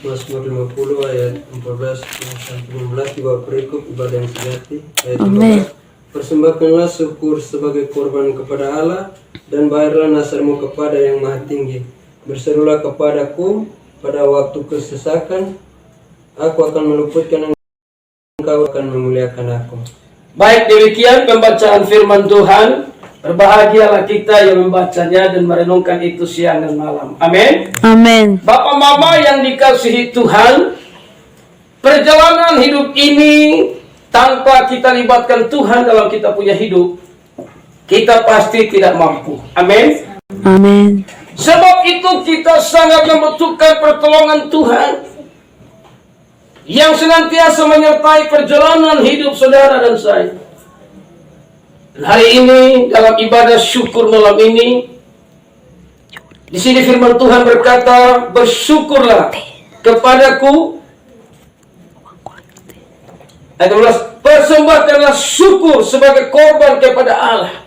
Mazmur 50 ayat 14 sampai 16 di bawah perikop ibadah yang sejati. Ayat Amin. 14. Persembahkanlah syukur sebagai korban kepada Allah dan bayarlah nasarmu kepada yang maha tinggi. Berserulah kepadaku pada waktu kesesakan, aku akan meluputkan engkau, akan memuliakan aku. Baik, demikian pembacaan firman Tuhan. Berbahagialah kita yang membacanya dan merenungkan itu siang dan malam. Amin. Amin. Bapak Mama yang dikasihi Tuhan, perjalanan hidup ini tanpa kita libatkan Tuhan dalam kita punya hidup, kita pasti tidak mampu. Amin. Amin. Sebab itu kita sangat membutuhkan pertolongan Tuhan yang senantiasa menyertai perjalanan hidup saudara dan saya. Dan hari ini dalam ibadah syukur malam ini, di sini firman Tuhan berkata, bersyukurlah kepadaku. Ayat 12, persembahkanlah syukur sebagai korban kepada Allah.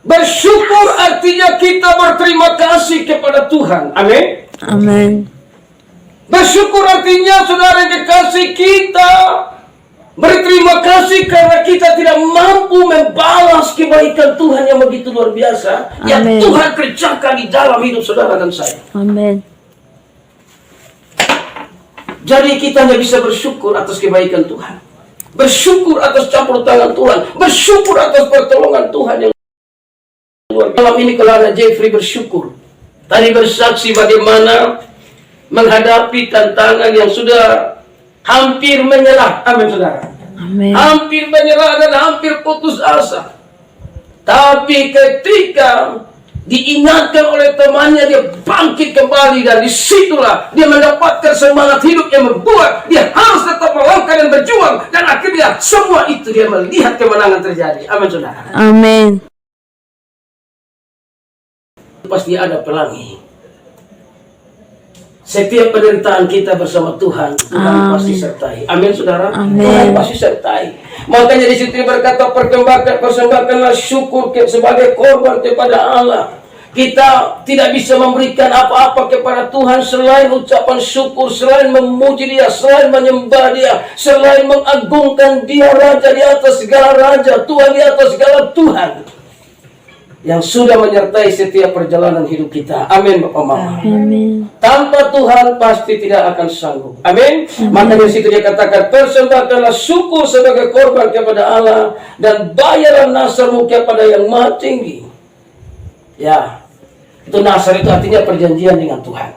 Bersyukur artinya kita berterima kasih kepada Tuhan. Amin. Amin. Bersyukur artinya saudara yang kekasih, kita berterima kasih karena kita tidak mampu membalas kebaikan Tuhan yang begitu luar biasa yang Amin. Tuhan kerjakan di dalam hidup saudara dan saya. Amin. Jadi kita hanya bisa bersyukur atas kebaikan Tuhan, bersyukur atas campur tangan Tuhan, bersyukur atas pertolongan Tuhan yang luar biasa. Malam ini Kelana Jeffrey bersyukur. Tadi bersaksi bagaimana menghadapi tantangan yang sudah hampir menyerah. Amin saudara. Amin. Hampir menyerah dan hampir putus asa. Tapi ketika diingatkan oleh temannya, dia bangkit kembali dan disitulah dia mendapatkan semangat hidup yang membuat dia harus tetap melangkah dan berjuang, dan akhirnya semua itu dia melihat kemenangan terjadi. Amin saudara. Amin. Pasti ada pelangi. Setiap penderitaan kita bersama Tuhan, Tuhan pasti sertai. Amin saudara. Amin. Tuhan pasti sertai. Makanya di situ berkata, persembahkanlah syukur sebagai korban kepada Allah. Kita tidak bisa memberikan apa-apa kepada Tuhan selain ucapan syukur, selain memuji Dia, selain menyembah Dia, selain mengagungkan Dia, Raja di atas segala raja, Tuhan di atas segala Tuhan, yang sudah menyertai setiap perjalanan hidup kita. Amin Bapak Mama. Amin. Tanpa Tuhan pasti tidak akan sanggup. Amin. Makanya di situ dia katakan, persembahkanlah syukur sebagai korban kepada Allah dan bayarlah nasarmu kepada yang maha tinggi. Ya, itu nasar itu artinya perjanjian dengan Tuhan.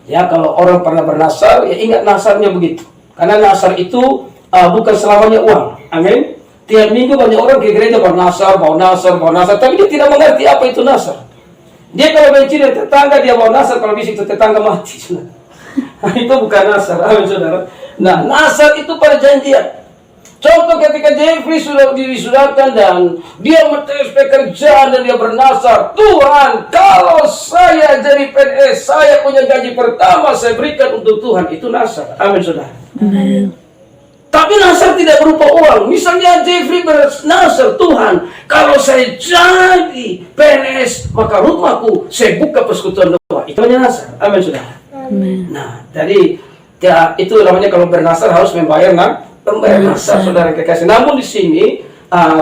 Ya, kalau orang pernah bernasar, ya ingat nasarnya begitu. Karena nasar itu bukan selamanya uang. Amin. Tiap minggu banyak orang ke gereja bawa nasar, tapi dia tidak mengerti apa itu nasar. Dia kalau benci dengan tetangga, dia bawa nasar, kalau bisik itu tetangga mati. Itu bukan nasar, amin saudara. Nah, nasar itu perjanjian. Contoh ketika Jeffrey sudah diwisudahkan dan dia menulis pekerjaan dan dia bernasar, Tuhan, kalau saya jadi PNS, saya punya gaji pertama, saya berikan untuk Tuhan. Itu nasar, amin saudara. Amin. Tapi nasar tidak berupa uang. Misalnya Jeffrey bernasar, Tuhan, kalau saya jadi PNS, maka rumahku saya buka persekutuan doa. Itu namanya nasar. Amin saudara. Amin. Nah, jadi ya, itu namanya kalau bernasar harus membayar nasar, saudara kekasih. Namun di sini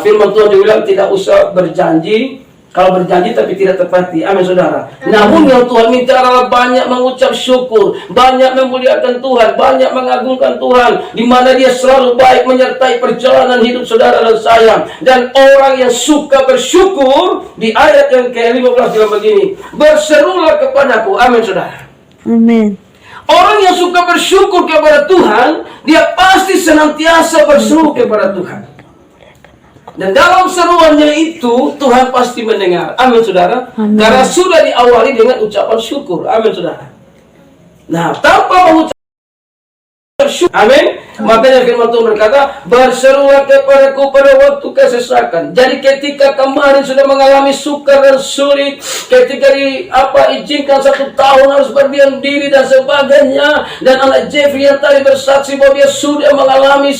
firman Tuhan dibilang tidak usah berjanji. Kalau berjanji tapi tidak tepati. Amin saudara. Namun yang Tuhan minta adalah banyak mengucap syukur, banyak memuliakan Tuhan, banyak mengagungkan Tuhan, di mana Dia selalu baik menyertai perjalanan hidup saudara dan saya. Dan orang yang suka bersyukur, di ayat yang ke-15 bilang begini, berserulah kepadaku. Amin saudara. Amin. Orang yang suka bersyukur kepada Tuhan, dia pasti senantiasa berseru kepada Tuhan. Dan dalam seruannya itu, Tuhan pasti mendengar. Amin saudara. Amin. Karena sudah diawali dengan ucapan syukur. Amin saudara. Nah, tanpa mengucap syukur, amin, Makanya firman Tuhan berkata, berserulah kepadaku pada waktu kesesakan. Jadi ketika kemarin sudah mengalami sukar dan sulit, ketika izinkan 1 tahun harus berdiam diri dan sebagainya, dan anak Jeffrey yang tadi bersaksi bahwa dia sudah mengalami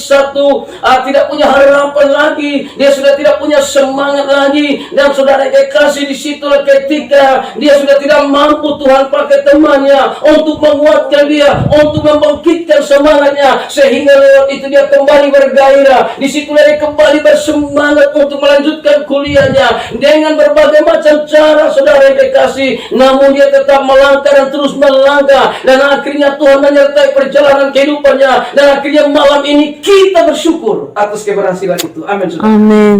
tidak punya harapan lagi, dia sudah tidak punya semangat lagi, dan saudara kekasih, disitulah ketika dia sudah tidak mampu, Tuhan pakai temannya untuk menguatkan dia, untuk membangkitkan semangatnya, sehingga lewat itu dia kembali bergairah. Disitulah dia kembali bersemangat untuk melanjutkan kuliahnya dengan berbagai macam cara, saudara yang kekasih. Namun dia tetap melangkah dan terus melangkah, dan akhirnya Tuhan menyertai perjalanan kehidupannya, dan akhirnya malam ini kita bersyukur atas keberhasilan itu. Amin, saudara. Amin.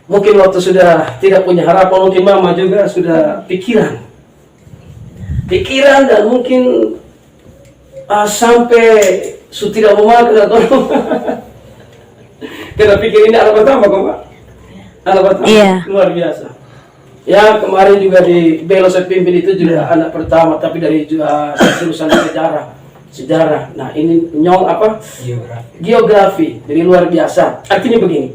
Mungkin waktu sudah tidak punya harapan, mungkin mama juga sudah pikiran dan mungkin sampai tidak mau makan atau kita pikir ini anak pertama kok, Pak. Anak pertama, luar biasa. Ya, kemarin juga di Belo saya pimpin itu juga anak pertama, tapi dari jurusan sejarah. Nah, ini nyong apa? Geografi. Jadi luar biasa. Artinya begini,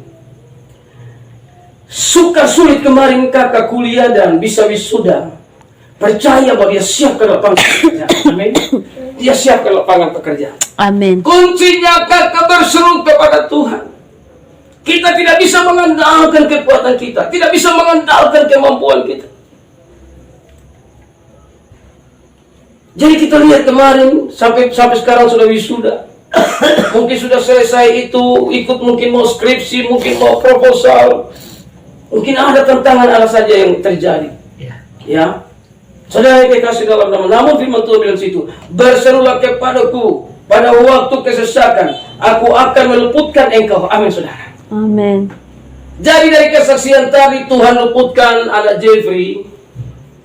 suka sulit kemarin kakak kuliah dan bisa wisuda, percaya bahwa dia siap ke lapangan pekerjaan. Amin. Dia siap ke lapangan pekerjaan. Amin. Kuncinya kakak berseru kepada Tuhan. Kita tidak bisa mengandalkan kekuatan kita, tidak bisa mengandalkan kemampuan kita. Jadi kita lihat kemarin sampai sekarang sudah wisuda. Mungkin sudah selesai itu, ikut mungkin mau skripsi, mungkin mau proposal. Mungkin ada tantangan apa saja yang terjadi. Ya. Saudara yang kekasih dalam nama, namun firman Tuhan bilang situ, berserulah kepadaku pada waktu kesesakan, aku akan meluputkan engkau. Amin, saudara. Amin. Jadi dari kesaksian tadi, Tuhan luputkan anak Jeffrey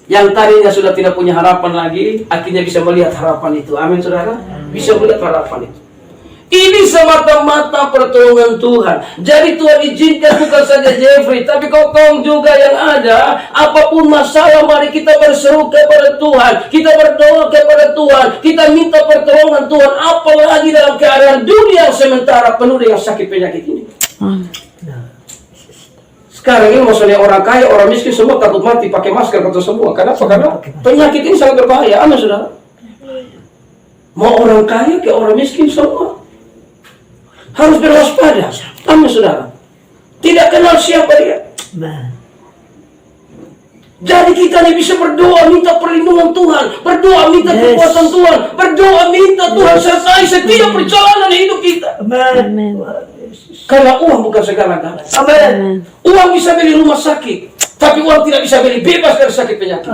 yang tadinya sudah tidak punya harapan lagi, akhirnya bisa melihat harapan itu. Amin, saudara. Bisa melihat harapan itu. Ini semata-mata pertolongan Tuhan. Jadi Tuhan izinkan bukan saja Jeffrey, tapi kokong juga yang ada. Apapun masalah, mari kita berseru kepada Tuhan. Kita berdoa kepada Tuhan. Kita minta pertolongan Tuhan. Apalagi dalam keadaan dunia sementara penuh dengan sakit penyakit ini. Sekarang ini maksudnya orang kaya, orang miskin semua takut mati pakai masker atau semua. Kenapa? Karena penyakit ini sangat berbahaya. Amin, saudara. Mau orang kaya ke orang miskin semua harus berwaspada. Amin, saudara. Tidak kenal siapa dia. Jadi kita ini bisa berdoa minta perlindungan Tuhan, berdoa minta kekuatan Tuhan, berdoa minta Tuhan sertai setiap perjalanan hidup kita. Amin. Karena uang bukan segala-galanya. Amin. Uang bisa beli rumah sakit, tapi uang tidak bisa beli bebas dari sakit penyakit.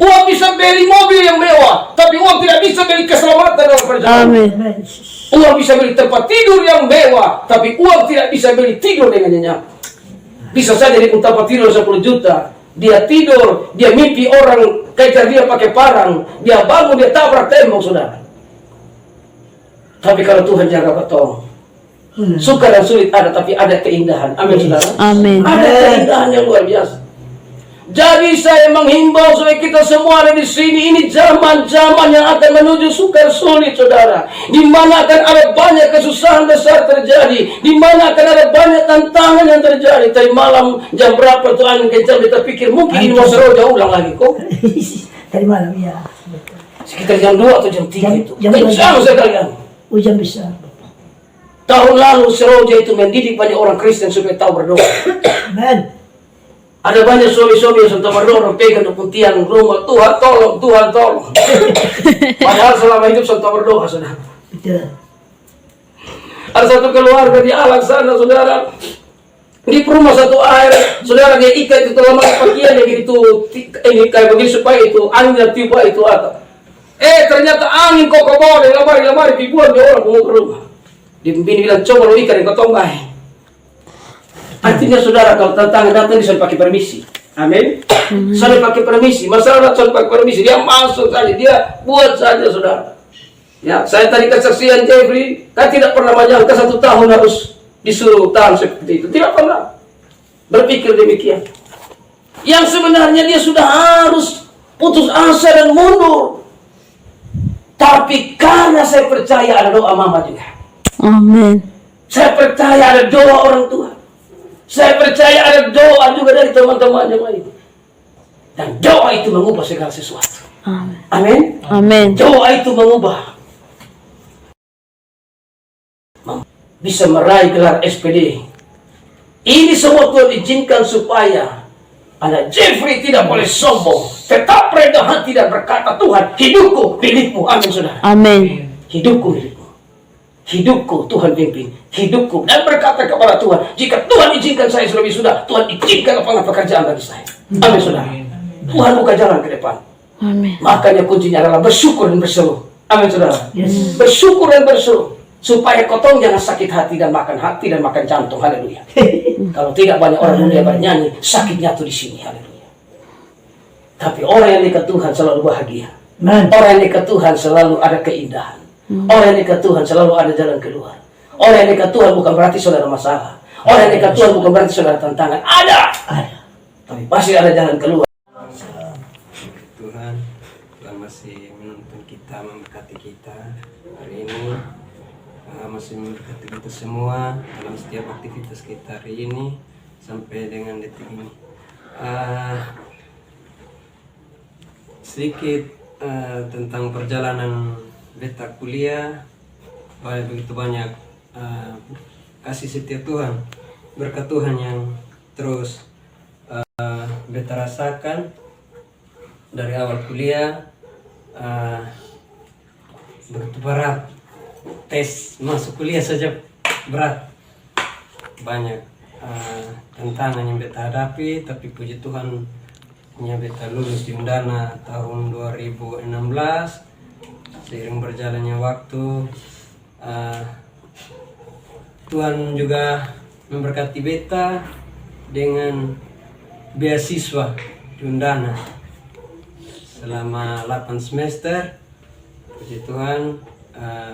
Uang bisa beli mobil yang mewah, tapi uang tidak bisa beli keselamatan dalam perjalanan. Amin. Uang bisa beli tempat tidur yang mewah, tapi uang tidak bisa beli tidur dengan nyenyak. Bisa saja di tempat tidur 10 juta, dia tidur, dia mimpi orang kejar dia pakai parang, dia bangun, dia tabrak tembok, saudara. Tapi kalau Tuhan jaga betul, suka dan sulit ada, tapi ada keindahan. Amin, saudara. Amin. Ada keindahan yang luar biasa. Jadi saya menghimbau supaya kita semua ada di sini. Ini zaman-zaman yang akan menuju sukar sulit, saudara. Di mana akan ada banyak kesusahan besar terjadi. Di mana akan ada banyak tantangan yang terjadi. Tadi malam jam berapa tuh angin kencang, kita pikir mungkin ini mau seroja ulang lagi kok. Tadi malam ya. Sekitar jam 2 atau jam 3 itu. Kencang sekali kan. Hujan besar. Tahun lalu seroja itu mendidik banyak orang Kristen supaya tahu berdoa. Amen. Ada banyak suami-suami yang sudah berdoa, pegang tiang rumah, Tuhan tolong, Tuhan tolong. Padahal selama hidup sudah berdoa, saudara. Betul. Ada satu keluarga di Alang sana, saudara. Di rumah satu air, saudara, dia ikat itu lama pakaian yang itu, ini kayak begini supaya itu angin tiba itu atap. Ternyata angin kok bawa dari lemari dibuat dia orang mau ke rumah. Dia bilang coba lu ikat yang kau tonggai. Artinya saudara, kalau tetangga datang bisa pakai permisi. Amin. Saya pakai permisi. Masalah saya pakai permisi, dia masuk saja, dia buat saja, saudara. Ya, saya tadi kesaksian Jeffrey, kan tidak pernah menyangka 1 tahun harus disuruh tahan seperti itu. Tidak pernah berpikir demikian. Yang sebenarnya dia sudah harus putus asa dan mundur. Tapi saya percaya ada doa mama juga. Amin. Saya percaya ada doa orang tua. Saya percaya ada doa juga dari teman-teman yang lain. Dan doa itu mengubah segala sesuatu. Amin. Amin. Amin. Doa itu mengubah. Bisa meraih gelar SPD. Ini semua Tuhan izinkan supaya anak Jeffrey tidak boleh sombong. Tetap rendah hati dan berkata, Tuhan, hidupku milikmu. Amin, saudara. Amin. Hidupku milikmu. Hidupku Tuhan pimpin. Hidupku. Dan berkata kepada Tuhan, jika Tuhan izinkan saya lebih sudah, Tuhan izinkan lapangan pekerjaan bagi saya. Amin, saudara. Tuhan buka jalan ke depan. Amin. Makanya kuncinya adalah bersyukur dan berseru. Amin, saudara. Yes. Bersyukur dan berseru. Supaya kotong jangan sakit hati dan makan jantung. Haleluya. Kalau tidak banyak orang dunia bernyanyi, sakitnya tuh di sini. Haleluya. Tapi orang yang dekat Tuhan selalu bahagia. Amen. Orang yang dekat Tuhan selalu ada keindahan. Orang yang dekat Tuhan selalu ada jalan keluar. Orang yang dekat Tuhan bukan berarti saudara masalah. Orang yang dekat Tuhan bukan berarti saudara tantangan. Ada. Tapi pasti ada jalan keluar. Tuhan, Tuhan masih menuntun kita, memberkati kita hari ini, masih memberkati kita semua dalam setiap aktivitas kita hari ini sampai dengan detik ini. Sedikit tentang perjalanan beta kuliah, begitu banyak kasih setia Tuhan, berkat Tuhan yang terus beta rasakan dari awal kuliah. Begitu berat, tes masuk kuliah saja berat, banyak tantangan yang beta hadapi, tapi puji Tuhan nya beta lulus di Undana tahun 2016. Seiring berjalannya waktu, Tuhan juga memberkati beta dengan beasiswa di Undana selama 8 semester. Puji Tuhan,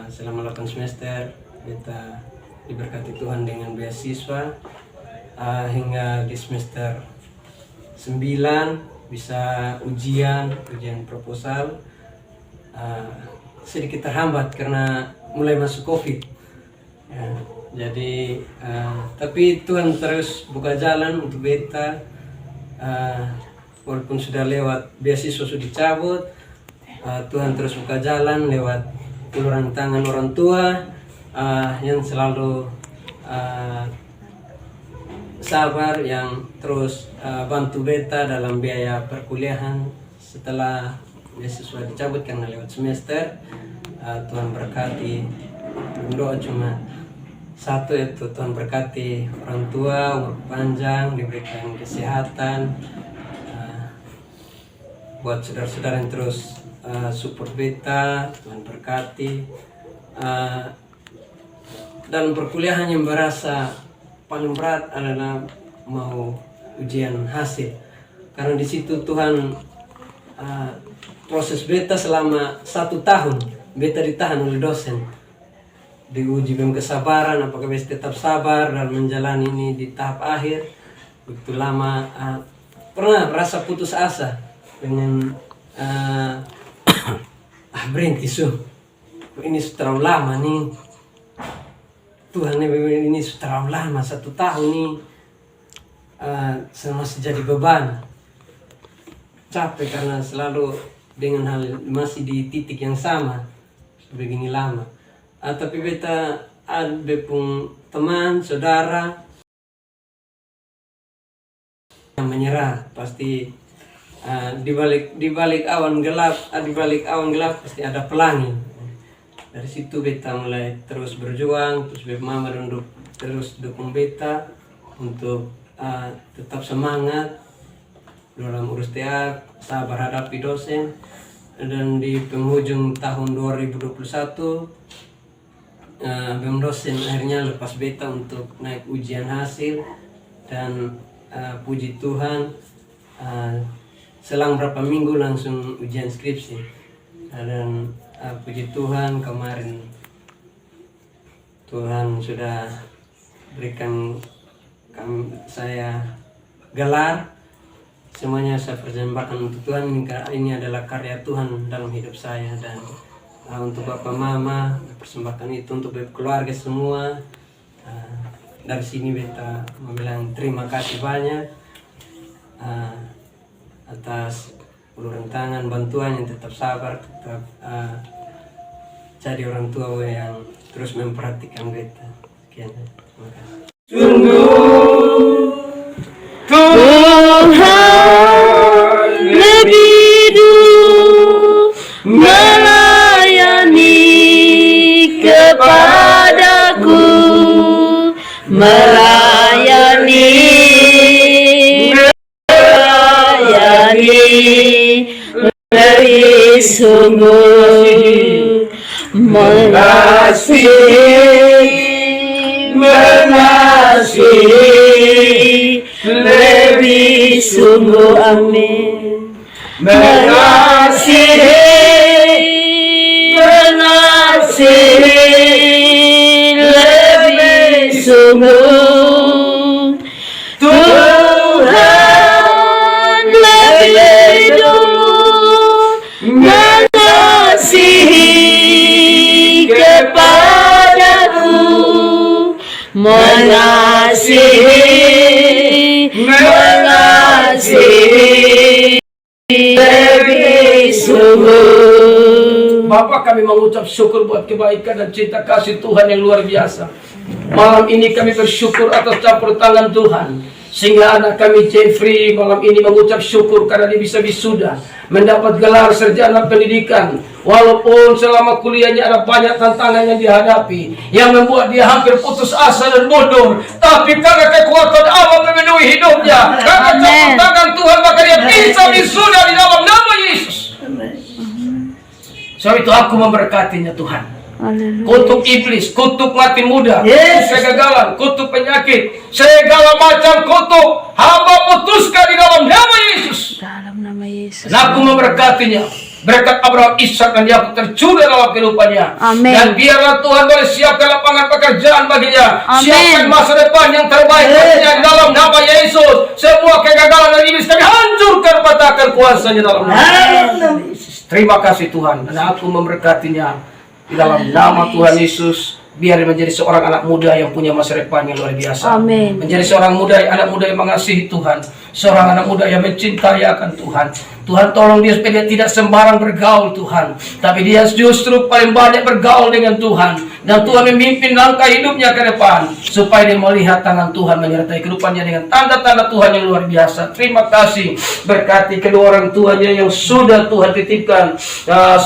selama 8 semester beta diberkati Tuhan dengan beasiswa, hingga di semester 9 bisa ujian proposal. Sedikit terhambat karena mulai masuk COVID ya, jadi tapi Tuhan terus buka jalan untuk beta, walaupun sudah lewat beasiswa sudah dicabut, Tuhan terus buka jalan lewat uluran tangan orang tua yang selalu sabar, yang terus bantu beta dalam biaya perkuliahan setelah beasiswa dicabut karena lewat semester. Tuhan berkati, berdoa cuma satu, yaitu Tuhan berkati orang tua, umur panjang, diberikan kesehatan, buat saudara-saudara yang terus support beta, Tuhan berkati. Dalam perkuliahan yang berasa paling berat adalah mau ujian hasil, karena di situ Tuhan proses beta selama 1 tahun. Beta ditahan oleh dosen, diuji dengan kesabaran, apakah beta tetap sabar dalam menjalani ini di tahap akhir. Begitu lama pernah merasa putus asa dengan berhenti ini sudah terlalu lama nih Tuhan, ini sudah terlalu lama, 1 tahun nih masih jadi beban, capek karena selalu dengan hal masih di titik yang sama begini lama. Tapi beta ada pun teman saudara yang menyerah, pasti di balik awan gelap, pasti ada pelangi. Dari situ beta mulai terus berjuang, terus beta mama terus dukung beta untuk tetap semangat dalam urus TA, sabar hadapi dosen. Dan di penghujung tahun 2021 BEM dosen akhirnya lepas beta untuk naik ujian hasil, dan puji Tuhan selang berapa minggu langsung ujian skripsi. Dan puji Tuhan kemarin Tuhan sudah berikan saya gelar. Semuanya saya persembahkan untuk Tuhan. Ini adalah karya Tuhan dalam hidup saya, dan untuk Bapak Mama, persembahkan itu untuk keluarga semua. Dari sini beta mau bilang terima kasih banyak atas uluran tangan bantuan yang tetap sabar, tetap jadi orang tua yang terus memperhatikan beta. Sekian, terima kasih. Tuhan lebih dulu melayani kepadaku, melayani lebih sungguh, mengasihi lebih sungguh, amin. Mengasihi lebih sungguh, Tuhan lebih dulu mengasihi kepadaku, mengasihi lebih sungguh. Bapak, kami mengucap syukur buat kebaikan dan cinta kasih Tuhan yang luar biasa. Malam ini kami bersyukur atas campur tangan Tuhan, sehingga anak kami Jeffrey malam ini mengucap syukur karena dia bisa wisuda, mendapat gelar sarjana pendidikan. Walaupun selama kuliahnya ada banyak tantangan yang dihadapi, yang membuat dia hampir putus asa dan mundur, tapi karena kekuatan Allah memenuhi hidupnya, karena campur tangan Tuhan, maka dia bisa wisuda di dalam nama Yesus. Sebab itu aku memberkatinya Tuhan. Kutuk iblis, kutuk mati muda, kegagalan, kutuk penyakit, segala macam kutuk, hamba putuskan di dalam nama Yesus. Dalam nama Yesus. Dan aku memberkatinya. Berkat Abraham, Ishak dan Yakub tercurah dalam kehidupannya. Amin. Dan biarlah Tuhan boleh siapkan lapangan pekerjaan baginya. Amin. Siapkan masa depan yang terbaik baginya dalam nama Yesus. Semua kegagalan dan iblis kami hancurkan, patahkan kuasanya dalam nama Yesus. Terima kasih Tuhan. Dan aku memberkatinya di dalam nama Tuhan Yesus. Biar dia menjadi seorang anak muda yang punya masa depan yang luar biasa. Amin. Menjadi seorang anak muda yang mengasihi Tuhan. Seorang anak muda yang mencintai akan Tuhan. Tuhan tolong dia supaya dia tidak sembarang bergaul Tuhan, tapi dia justru paling banyak bergaul dengan Tuhan. Dan Tuhan memimpin langkah hidupnya ke depan, supaya dia melihat tangan Tuhan menyertai kehidupannya dengan tanda-tanda Tuhan yang luar biasa. Terima kasih, berkati kedua orang tuanya yang sudah Tuhan titipkan,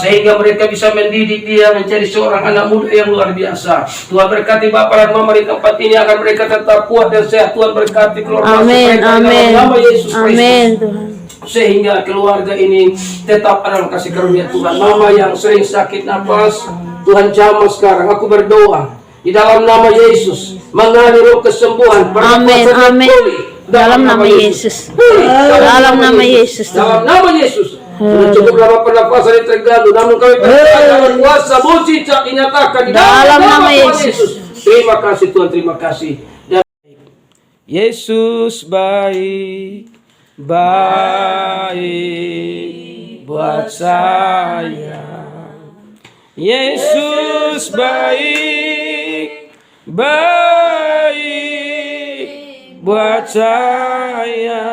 sehingga mereka bisa mendidik dia menjadi seorang anak muda yang luar biasa. Tuhan berkati Bapak dan Mama di tempat ini, agar mereka tetap kuat dan sehat. Tuhan berkati keluarga Amin, mereka dalam amin, nama Yesus Kristus. amin Tuhan. Sehingga keluarga ini tetap dalam kasih karunia Tuhan. Mama yang sering sakit napas, Tuhan jamah sekarang. Aku berdoa di dalam nama Yesus, mengalir roh kesembuhan, Amin, amin. Dalam nama Yesus. Dalam nama Yesus. Dalam nama Yesus. Sudah cukup lama pernapasan yang terganggu, namun kami percaya dalam kuasa mujizat dinyatakan di dalam nama Yesus. Terima kasih Tuhan, terima kasih. Dan Yesus baik buat saya. Yesus baik buat saya.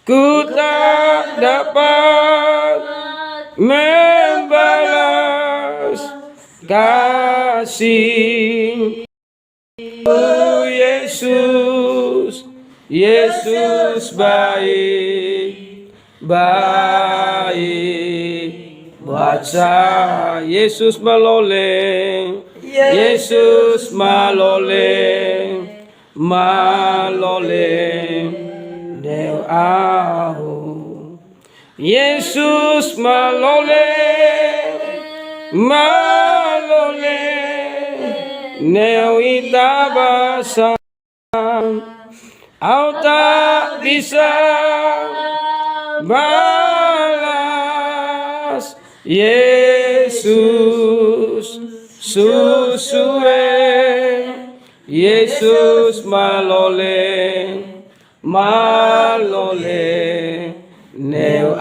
Ku tak dapat membalas kasih Yesus baik buat saya. Yesus maloleh, Yesus maloleh Deu au. Yesus maloleh Neu itabasa. Au tak bisa balas Yesus susue. Yesus malole neu